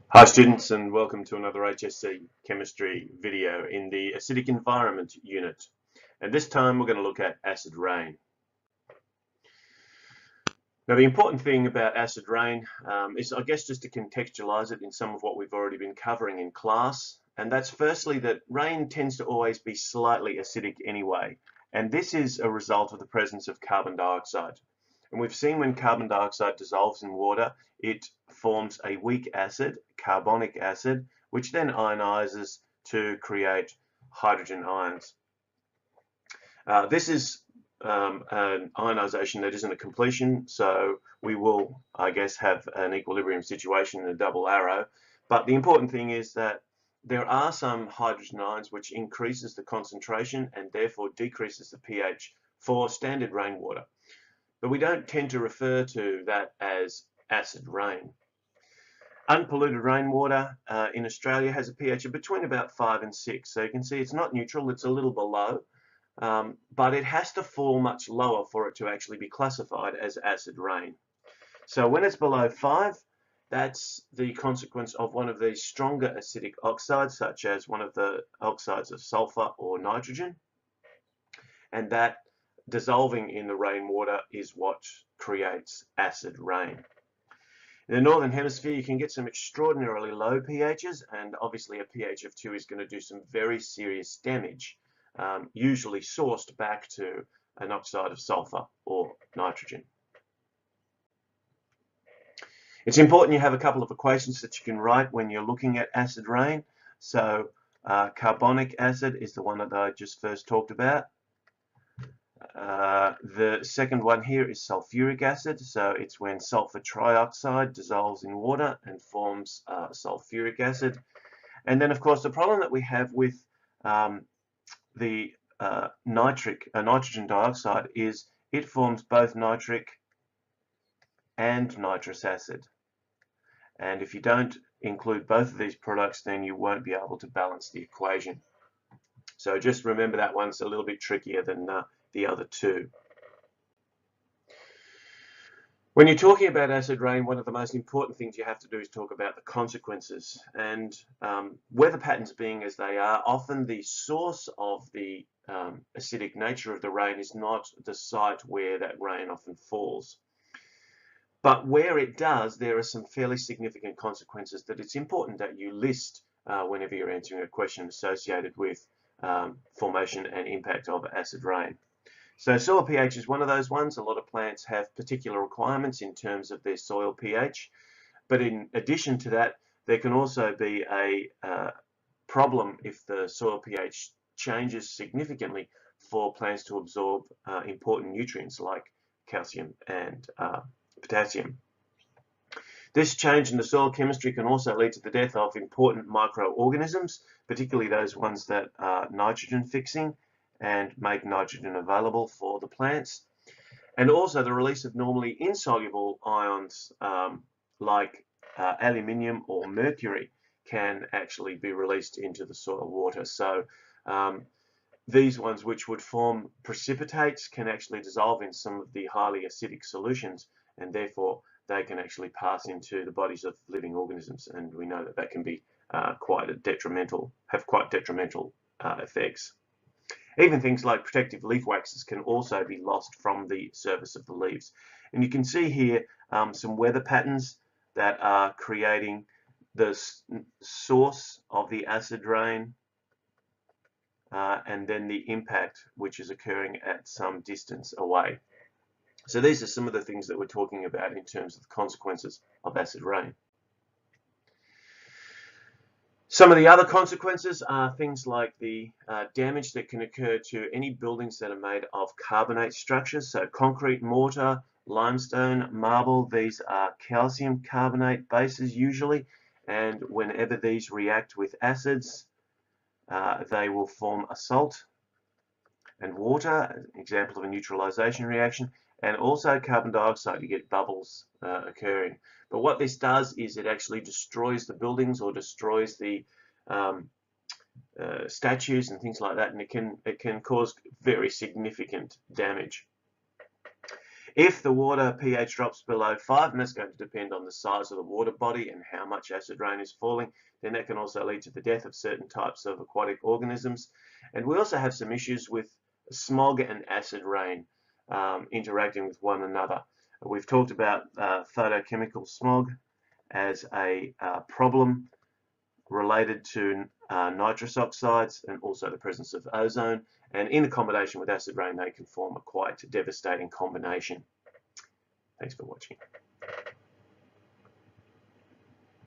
Hi students, and welcome to another HSC Chemistry video in the acidic environment unit. And this time we're going to look at acid rain. Now the important thing about acid rain is, I guess, just to contextualize it in some of what we've already been covering in class. And that's firstly that rain tends to always be slightly acidic anyway. And this is a result of the presence of carbon dioxide. And we've seen when carbon dioxide dissolves in water, it forms a weak acid, carbonic acid, which then ionizes to create hydrogen ions. This is an ionization that isn't a completion, so we will, I guess, have an equilibrium situation in a double arrow. But the important thing is that there are some hydrogen ions which increases the concentration and therefore decreases the pH for standard rainwater. But we don't tend to refer to that as acid rain. Unpolluted rainwater in Australia has a pH of between about 5 and 6. So you can see it's not neutral, it's a little below. But it has to fall much lower for it to actually be classified as acid rain. So when it's below 5, that's the consequence of one of these stronger acidic oxides, such as one of the oxides of sulfur or nitrogen. And that dissolving in the rainwater is what creates acid rain. In the Northern Hemisphere, you can get some extraordinarily low pHs, and obviously a pH of 2 is going to do some very serious damage. Usually sourced back to an oxide of sulfur or nitrogen. It's important you have a couple of equations that you can write when you're looking at acid rain. So carbonic acid is the one that I just first talked about. The second one here is sulfuric acid. So it's when sulfur trioxide dissolves in water and forms sulfuric acid. And then, of course, the problem that we have with the nitrogen dioxide is it forms both nitric and nitrous acid. And if you don't include both of these products, then you won't be able to balance the equation. So just remember that one's a little bit trickier than the other two. When you're talking about acid rain, one of the most important things you have to do is talk about the consequences. And weather patterns being as they are, often the source of the acidic nature of the rain is not the site where that rain often falls. But where it does, there are some fairly significant consequences that it's important that you list whenever you're answering a question associated with formation and impact of acid rain. So soil pH is one of those ones. A lot of plants have particular requirements in terms of their soil pH. But in addition to that, there can also be a problem if the soil pH changes significantly for plants to absorb important nutrients like calcium and potassium. This change in the soil chemistry can also lead to the death of important microorganisms, particularly those ones that are nitrogen fixing and make nitrogen available for the plants. And also the release of normally insoluble ions like aluminium or mercury can actually be released into the soil water. So these ones which would form precipitates can actually dissolve in some of the highly acidic solutions, and therefore they can actually pass into the bodies of living organisms, and we know that that can be have quite detrimental effects. Even things like protective leaf waxes can also be lost from the surface of the leaves. And you can see here some weather patterns that are creating the source of the acid rain and then the impact which is occurring at some distance away. So these are some of the things that we're talking about in terms of the consequences of acid rain. Some of the other consequences are things like the damage that can occur to any buildings that are made of carbonate structures. So concrete, mortar, limestone, marble, these are calcium carbonate bases usually. And whenever these react with acids, they will form a salt and water, an example of a neutralization reaction, and also carbon dioxide, you get bubbles occurring. But what this does is it actually destroys the buildings or destroys the statues and things like that, and it can cause very significant damage. If the water pH drops below 5, and that's going to depend on the size of the water body and how much acid rain is falling, then that can also lead to the death of certain types of aquatic organisms. And we also have some issues with smog and acid rain interacting with one another. We've talked about photochemical smog as a problem related to nitrous oxides and also the presence of ozone, and in combination with acid rain they can form a quite devastating combination. Thanks for watching.